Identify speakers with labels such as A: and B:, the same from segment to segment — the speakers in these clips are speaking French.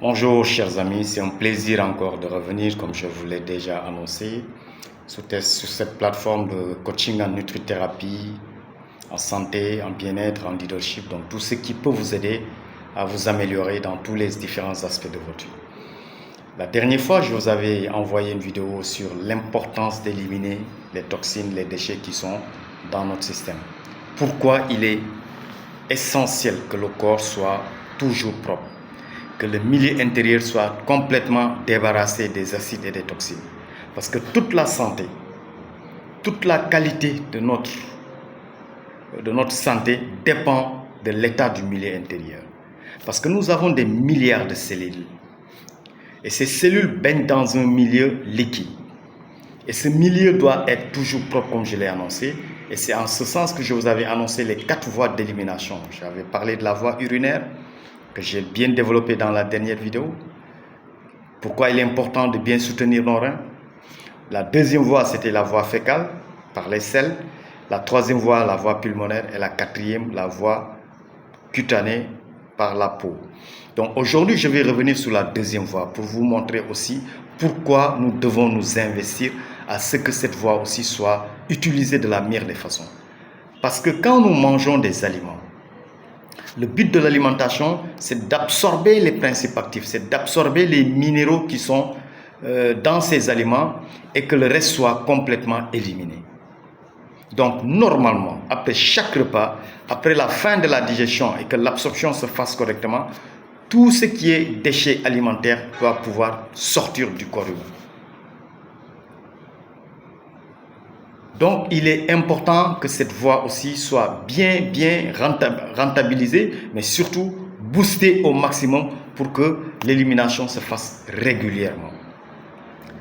A: Bonjour chers amis, c'est un plaisir encore de revenir comme je vous l'ai déjà annoncé sur cette plateforme de coaching en nutrithérapie, en santé, en bien-être, en leadership, donc tout ce qui peut vous aider à vous améliorer dans tous les différents aspects de votre vie. La dernière fois, je vous avais envoyé une vidéo sur l'importance d'éliminer les toxines, les déchets qui sont dans notre système. Pourquoi il est essentiel que le corps soit toujours propre, que le milieu intérieur soit complètement débarrassé des acides et des toxines. Parce que toute la santé, toute la qualité de notre santé dépend de l'état du milieu intérieur. Parce que nous avons des milliards de cellules. Et ces cellules baignent dans un milieu liquide. Et ce milieu doit être toujours propre comme je l'ai annoncé. Et c'est en ce sens que je vous avais annoncé les 4 voies d'élimination. J'avais parlé de la voie urinaire, que j'ai bien développé dans la dernière vidéo. Pourquoi il est important de bien soutenir nos reins. La deuxième voie, c'était la voie fécale, par les selles. La troisième voie, la voie pulmonaire. Et la quatrième, la voie cutanée, par la peau. Donc aujourd'hui, je vais revenir sur la deuxième voie pour vous montrer aussi pourquoi nous devons nous investir à ce que cette voie aussi soit utilisée de la meilleure des façons. Parce que quand nous mangeons des aliments, le but de l'alimentation, c'est d'absorber les principes actifs, c'est d'absorber les minéraux qui sont dans ces aliments et que le reste soit complètement éliminé. Donc normalement, après chaque repas, après la fin de la digestion et que l'absorption se fasse correctement, tout ce qui est déchets alimentaires doit pouvoir sortir du corps humain. Donc il est important que cette voie aussi soit bien rentabilisée, mais surtout boostée au maximum pour que l'élimination se fasse régulièrement.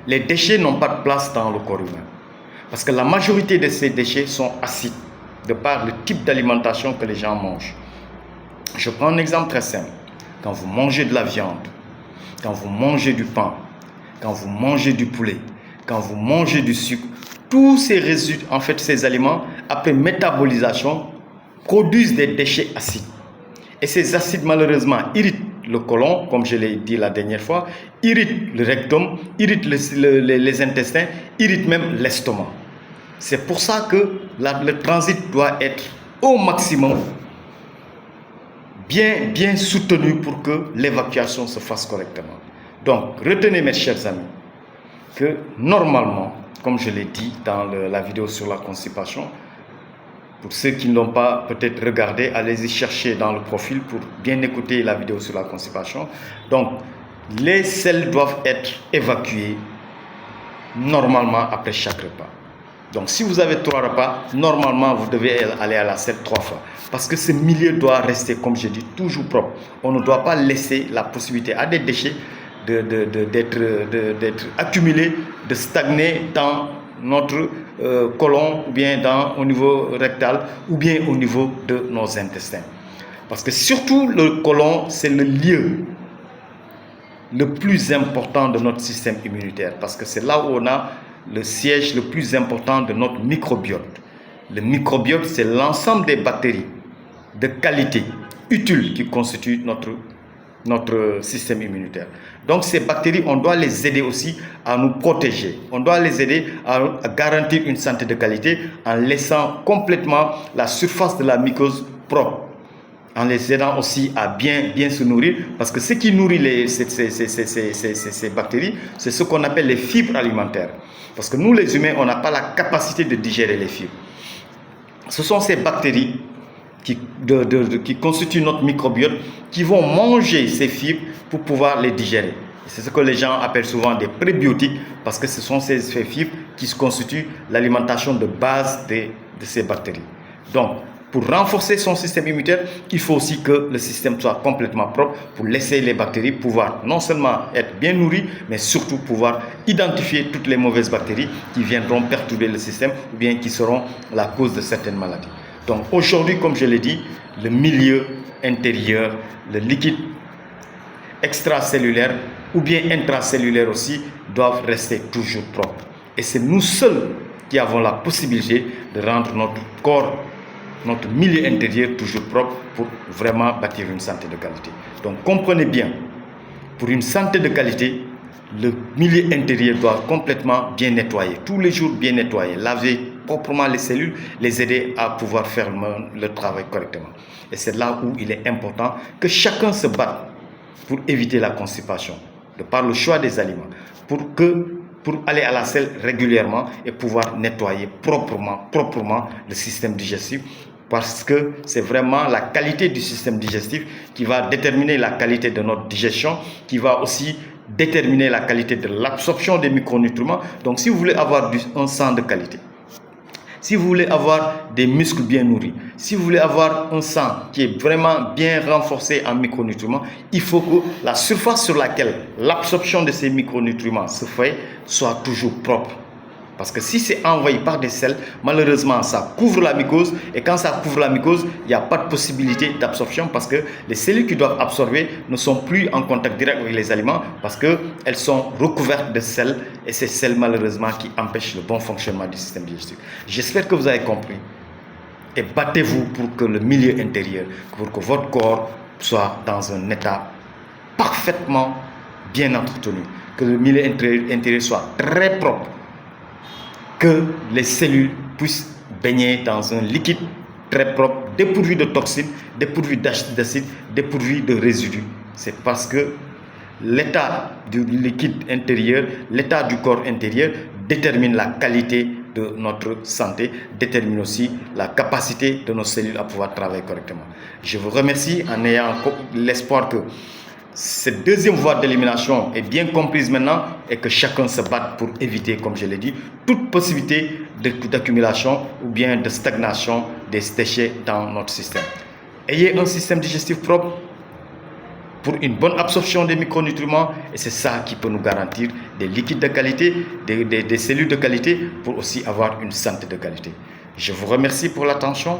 A: Les déchets n'ont pas de place dans le corps humain. Parce que la majorité de ces déchets sont acides, de par le type d'alimentation que les gens mangent. Je prends un exemple très simple. Quand vous mangez de la viande, quand vous mangez du pain, quand vous mangez du poulet, quand vous mangez du sucre, tous ces résidus, en fait ces aliments, après métabolisation, produisent des déchets acides. Et ces acides malheureusement irritent le côlon, comme je l'ai dit la dernière fois, irritent le rectum, irritent les intestins, irritent même l'estomac. C'est pour ça que le transit doit être au maximum bien soutenu pour que l'évacuation se fasse correctement. Donc, retenez mes chers amis, que normalement, comme je l'ai dit dans la vidéo sur la constipation, pour ceux qui ne l'ont pas peut-être regardé, allez-y chercher dans le profil pour bien écouter la vidéo sur la constipation. Donc, les selles doivent être évacuées normalement après chaque repas. Donc, si vous avez 3 repas, normalement, vous devez aller à la selle 3 fois. Parce que ce milieu doit rester, comme je dis, toujours propre. On ne doit pas laisser la possibilité à des déchets d'être accumulés, de stagner dans notre côlon, ou bien au niveau rectal, ou bien au niveau de nos intestins. Parce que surtout, le côlon, c'est le lieu le plus important de notre système immunitaire. Parce que c'est là où on a le siège le plus important de notre microbiote. Le microbiote, c'est l'ensemble des bactéries de qualité, utiles, qui constituent notre système immunitaire. Donc ces bactéries, on doit les aider aussi à nous protéger. On doit les aider à garantir une santé de qualité en laissant complètement la surface de la muqueuse propre, en les aidant aussi à bien se nourrir, parce que ce qui nourrit ces bactéries, c'est ce qu'on appelle les fibres alimentaires. Parce que nous les humains, on n'a pas la capacité de digérer les fibres. Ce sont ces bactéries qui constituent notre microbiote, qui vont manger ces fibres pour pouvoir les digérer. C'est ce que les gens appellent souvent des prébiotiques, parce que ce sont ces fibres qui constituent l'alimentation de base de ces bactéries. Donc, pour renforcer son système immunitaire, il faut aussi que le système soit complètement propre pour laisser les bactéries pouvoir non seulement être bien nourries, mais surtout pouvoir identifier toutes les mauvaises bactéries qui viendront perturber le système ou bien qui seront la cause de certaines maladies. Donc aujourd'hui, comme je l'ai dit, le milieu intérieur, le liquide extracellulaire ou bien intracellulaire aussi doivent rester toujours propres. Et c'est nous seuls qui avons la possibilité de rendre notre corps, notre milieu intérieur toujours propre pour vraiment bâtir une santé de qualité. Donc comprenez bien Pour une santé de qualité, le milieu intérieur doit complètement bien nettoyer, tous les jours bien nettoyer, laver proprement les cellules, les aider à pouvoir faire le travail correctement. Et c'est là où il est important que chacun se batte pour éviter la constipation, de par le choix des aliments, pour aller à la selle régulièrement et pouvoir nettoyer proprement le système digestif, parce que c'est vraiment la qualité du système digestif qui va déterminer la qualité de notre digestion, qui va aussi déterminer la qualité de l'absorption des micronutriments. Donc si vous voulez avoir un sang de qualité, si vous voulez avoir des muscles bien nourris, si vous voulez avoir un sang qui est vraiment bien renforcé en micronutriments, il faut que la surface sur laquelle l'absorption de ces micronutriments se fait soit toujours propre. Parce que si c'est envahi par des sels, malheureusement, ça couvre la muqueuse. Et quand ça couvre la muqueuse, il n'y a pas de possibilité d'absorption parce que les cellules qui doivent absorber ne sont plus en contact direct avec les aliments parce qu'elles sont recouvertes de sels. Et c'est sels, malheureusement, qui empêchent le bon fonctionnement du système digestif. J'espère que vous avez compris. Et battez-vous pour que le milieu intérieur, pour que votre corps soit dans un état parfaitement bien entretenu. Que le milieu intérieur soit très propre. Que les cellules puissent baigner dans un liquide très propre, dépourvu de toxines, dépourvu d'acide, dépourvu de résidus. C'est parce que l'état du liquide intérieur, l'état du corps intérieur détermine la qualité de notre santé, détermine aussi la capacité de nos cellules à pouvoir travailler correctement. Je vous remercie en ayant l'espoir que cette deuxième voie d'élimination est bien comprise maintenant et que chacun se batte pour éviter, comme je l'ai dit, toute possibilité d'accumulation ou bien de stagnation des déchets dans notre système. Ayez un système digestif propre pour une bonne absorption des micronutriments et c'est ça qui peut nous garantir des liquides de qualité, des cellules de qualité pour aussi avoir une santé de qualité. Je vous remercie pour l'attention.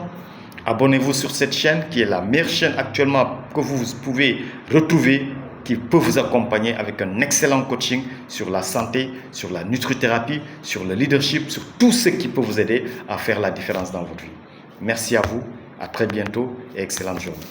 A: Abonnez-vous sur cette chaîne qui est la meilleure chaîne actuellement que vous pouvez retrouver, qui peut vous accompagner avec un excellent coaching sur la santé, sur la nutrithérapie, sur le leadership, sur tout ce qui peut vous aider à faire la différence dans votre vie. Merci à vous, à très bientôt et excellente journée.